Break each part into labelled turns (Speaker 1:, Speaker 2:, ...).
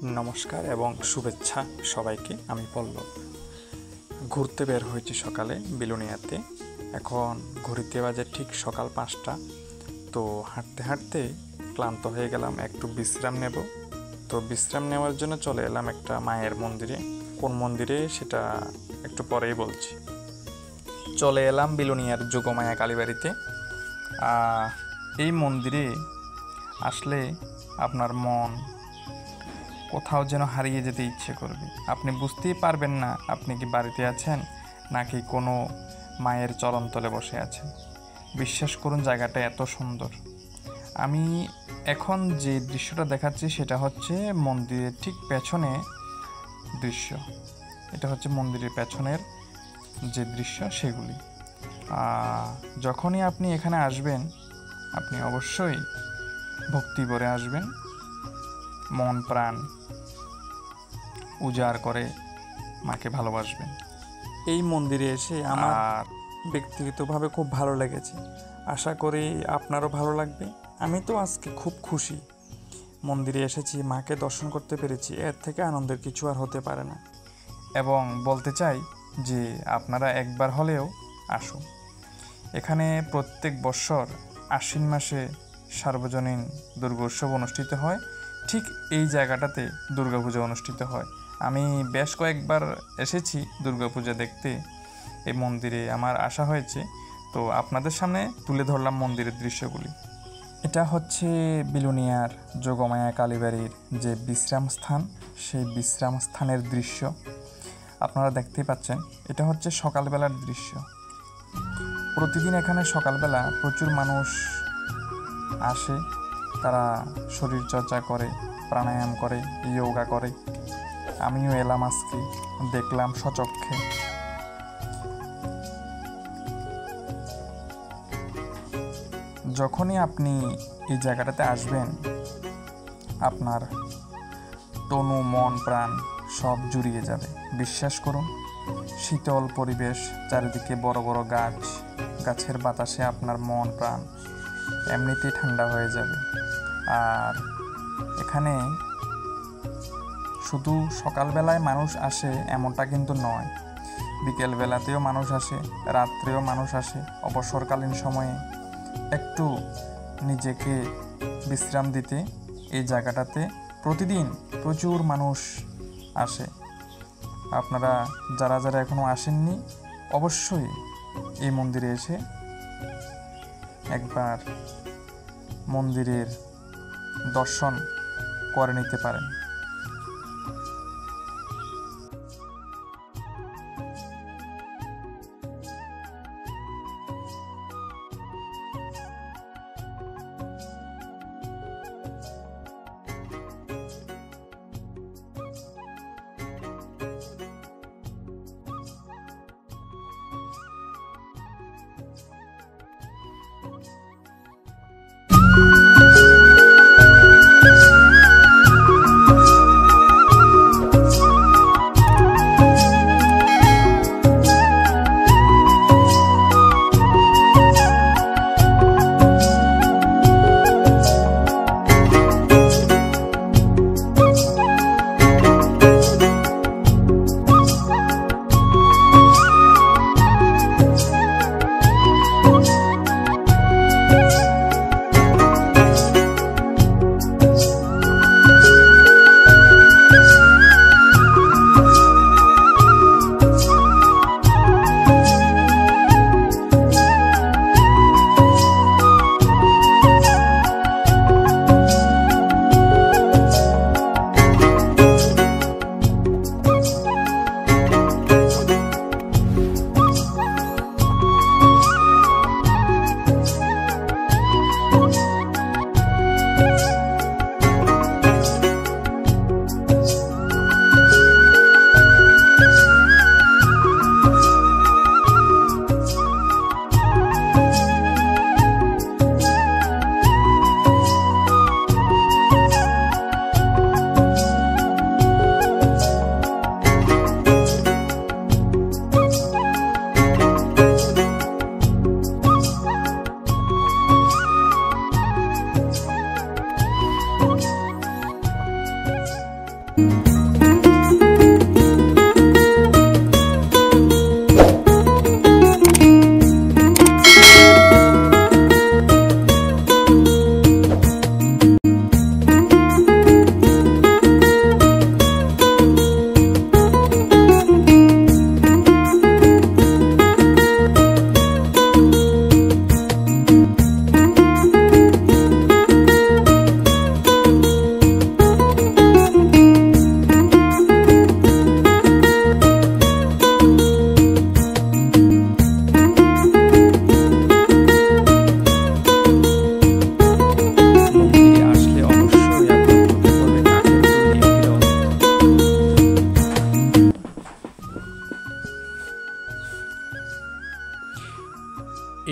Speaker 1: নমস্কার এবং শুভেচ্ছা সবাইকে। আমি পল্লব। ঘুরতে বের হয়েছি সকালে বিলোনিয়াতে। এখন ঘুরতে বাজে ঠিক সকাল 5টা। তো হাঁটতে হাঁটতে ক্লান্ত হয়ে গেলাম, একটু বিশ্রাম নেব। তো বিশ্রাম নেওয়ার জন্য চলে এলাম একটা মায়ের মন্দিরে। কোন মন্দিরে সেটা একটু পরেই বলছি। চলে এলাম বিলোনিয়ার যোগমায়া কালীবাড়িতে। এই মন্দিরে আসলে আপনার মন কোথাও যেন হারিয়ে যেতে ইচ্ছে করবে। আপনি বুঝতেই পারবেন না আপনি কি বাড়িতে আছেন নাকি কোনো মায়ের চরণতলে বসে আছেন। বিশ্বাস করুন, জায়গাটা এত সুন্দর। আমি এখন যে দৃশ্যটা দেখাচ্ছি সেটা হচ্ছে মন্দিরের ঠিক পেছনে দৃশ্য। এটা হচ্ছে মন্দিরের পেছনের যে দৃশ্য সেগুলি। যখনই আপনি এখানে আসবেন আপনি অবশ্যই ভক্তি ভরে আসবেন, মন প্রাণ উজাড় করে মাকে ভালোবাসবেন। এই মন্দিরে এসে আমার ব্যক্তিগতভাবে খুব ভালো লেগেছে। আশা করি আপনারও ভালো লাগবে। আমি তো আজকে খুব খুশি। মন্দিরে এসেছি, মাকে দর্শন করতে পেরেছি, এর থেকে আনন্দের কিছু আর হতে পারে না। এবং বলতে চাই যে আপনারা একবার হলেও আসুন। এখানে প্রত্যেক বছর আশ্বিন মাসে সার্বজনীন দুর্গোৎসব অনুষ্ঠিত হয়। ঠিক এই জায়গাটাতে দুর্গাপূজা অনুষ্ঠিত হয়। আমি বেশ কয়েকবার এসেছি দুর্গাপূজা দেখতে। এই মন্দিরে আমার আসা হয়েছে, তো আপনাদের সামনে তুলে ধরলাম মন্দিরের দৃশ্যগুলি। এটা হচ্ছে বিলোনিয়ার যোগমায়া কালীবাড়ির যে বিশ্রাম স্থান, সেই বিশ্রাম স্থানের দৃশ্য আপনারা দেখতেই পাচ্ছেন। এটা হচ্ছে সকালবেলার দৃশ্য। প্রতিদিন এখানে সকালবেলা প্রচুর মানুষ আসে। তারা শরীরচর্চা করে, প্রাণায়াম করে, যোগা করে। আমিও এলাম আজকে, দেখলাম সচক্ষে। যখনই আপনি এই জায়গাটাতে আসবেন আপনার তনু মন প্রাণ সব জুড়িয়ে যাবে। বিশ্বাস করুন, শীতল পরিবেশ, চারিদিকে বড় বড় গাছ, গাছের বাতাসে আপনার মন প্রাণ এমনিতেই ঠান্ডা হয়ে যাবে। আর এখানে শুধু সকালবেলায় মানুষ আসে এমনটা কিন্তু নয়, বিকেলবেলাতেও মানুষ আসে, রাত্রেও মানুষ আসে। অবসরকালীন সময়ে একটু নিজেকে বিশ্রাম দিতে এই জায়গাটাতে প্রতিদিন প্রচুর মানুষ আসে। আপনারা যারা যারা এখনও আসেননি অবশ্যই এই মন্দিরে এসে একবার মন্দিরের দর্শন করে নিতে পারেন।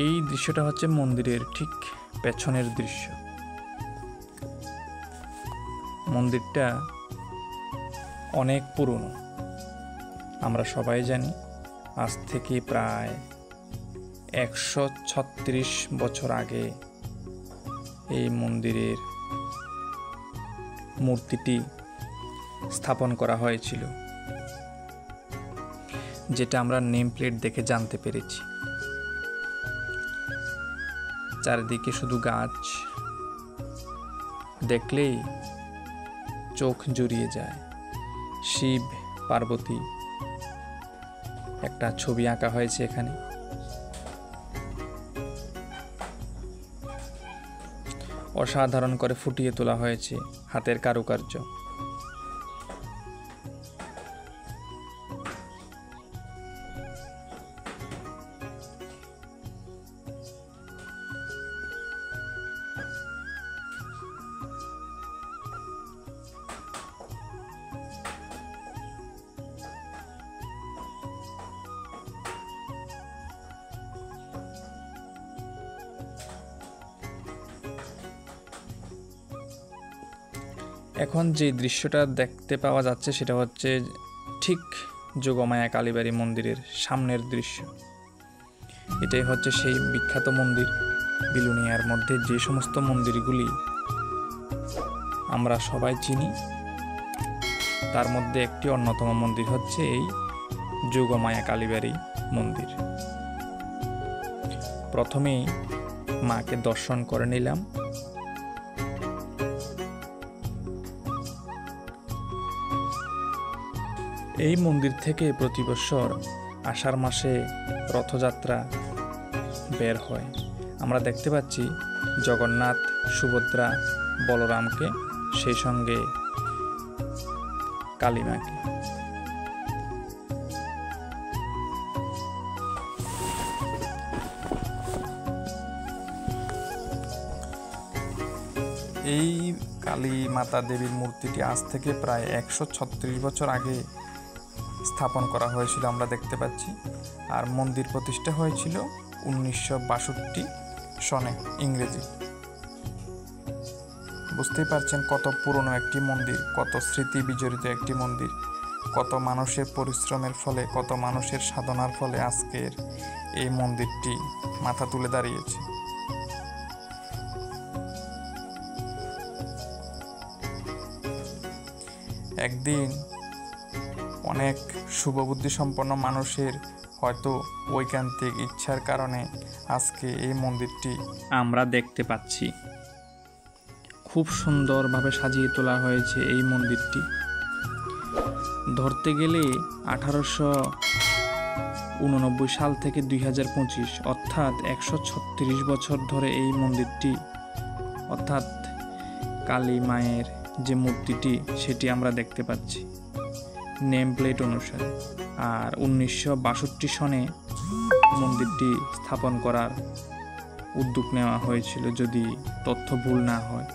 Speaker 1: এই দৃশ্যটা হচ্ছে মন্দিরের ঠিক পেছনের দৃশ্য। মন্দিরটা অনেক পুরনো, আমরা সবাই জানি। আজ থেকে প্রায় 136 বছর আগে এই মন্দিরের মূর্তিটি স্থাপন করা হয়েছিল, যেটা আমরা নেম প্লেট দেখে জানতে পেরেছি। চারিদিকে শুধু গাছ, দেখলেই চোখ জুড়িয়ে যায়। শিব পার্বতী একটা ছবি আঁকা হয়েছে এখানে। অসাধারণ করে ফুটিয়ে তোলা হয়েছে হাতের কারুকার্য। এখন যে দৃশ্যটা দেখতে পাওয়া যাচ্ছে সেটা হচ্ছে ঠিক যোগমায়া কালীবাড়ি মন্দিরের সামনের দৃশ্য। এটাই হচ্ছে সেই বিখ্যাত মন্দির। বিলোনিয়ার মধ্যে যে সমস্ত মন্দিরগুলি আমরা সবাই চিনি, তার মধ্যে একটি অন্যতম মন্দির হচ্ছে এই যোগমায়া কালীবাড়ি মন্দির। প্রথমেই মাকে দর্শন করে নিলাম। এই মন্দির থেকে প্রতি বছর আষাঢ় মাসে রথযাত্রা বের হয়। আমরা দেখতে পাচ্ছি জগন্নাথ, সুভদ্রা, বলরামকে, সেই সঙ্গে কালীমাকে। এই কালী মাতা দেবীর মূর্তিটি আজ থেকে প্রায় 136 বছর আগে স্থাপন করা হয়েছিল, আমরা দেখতে পাচ্ছি। আর মন্দির প্রতিষ্ঠা হয়েছিল 1962 সনে, ইংরেজি। বুঝতেই পারছেন কত পুরনো একটি মন্দির, কত স্মৃতি বিজড়িত একটি মন্দির, কত মানুষের পরিশ্রমের ফলে, কত মানুষের সাধনার ফলে আজকের এই মন্দিরটি মাথা তুলে দাঁড়িয়েছে। একদিন অনেক শুভবুদ্ধি সম্পন্ন মানুষের হয়তো ঐকান্তিক ইচ্ছার কারণে আজকে এই মন্দিরটি আমরা দেখতে পাচ্ছি। খুব সুন্দরভাবে সাজিয়ে তোলা হয়েছে এই মন্দিরটি। ধরতে গেলে 1889 সাল থেকে 2025, অর্থাৎ 136 বছর ধরে এই মন্দিরটি, অর্থাৎ কালী মায়ের যে মূর্তিটি সেটি আমরা দেখতে পাচ্ছি নেম প্লেট অনুসারে। আর 1962 সনে মন্দিরটি স্থাপন করার উদ্যোগ নেওয়া হয়েছিল, যদি তথ্য ভুল না হয়।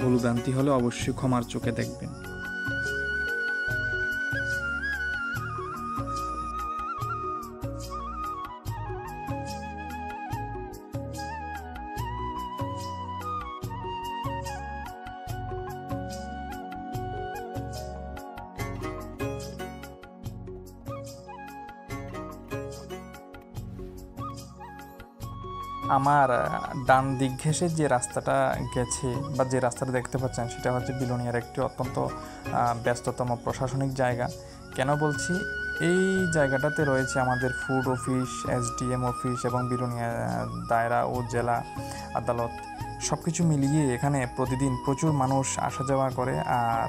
Speaker 1: ভুলভ্রান্তি হলে অবশ্যই ক্ষমার চোখে দেখবেন। আমার ডান দিক ঘেঁষে যে রাস্তাটা গেছে বা যে রাস্তাটা দেখতে পাচ্ছেন সেটা হচ্ছে বিলোনিয়ার একটি অত্যন্ত ব্যস্ততম প্রশাসনিক জায়গা। কেন বলছি, এই জায়গাটাতে রয়েছে আমাদের ফুড অফিস, এসডিএম অফিস এবং বিলোনিয়া দায়রা ও জেলা আদালত। সব কিছু মিলিয়ে এখানে প্রতিদিন প্রচুর মানুষ আসা যাওয়া করে। আর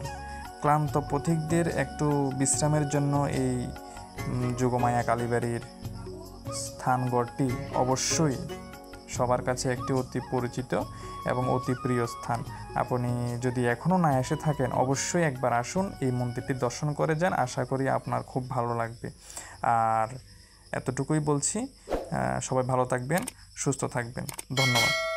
Speaker 1: ক্লান্ত পথিকদের একটু বিশ্রামের জন্য এই যোগমায়া কালীবাড়ির স্থানগড়টি অবশ্যই সবার কাছে একটি অতি পরিচিত এবং অতি প্রিয় স্থান। আপনি যদি এখনও না এসে থাকেন অবশ্যই একবার আসুন, এই মন্দিরটি দর্শন করে যান, আশা করি আপনার খুব ভালো লাগবে। আর এতটুকুই বলছি, সবাই ভালো থাকবেন, সুস্থ থাকবেন, ধন্যবাদ।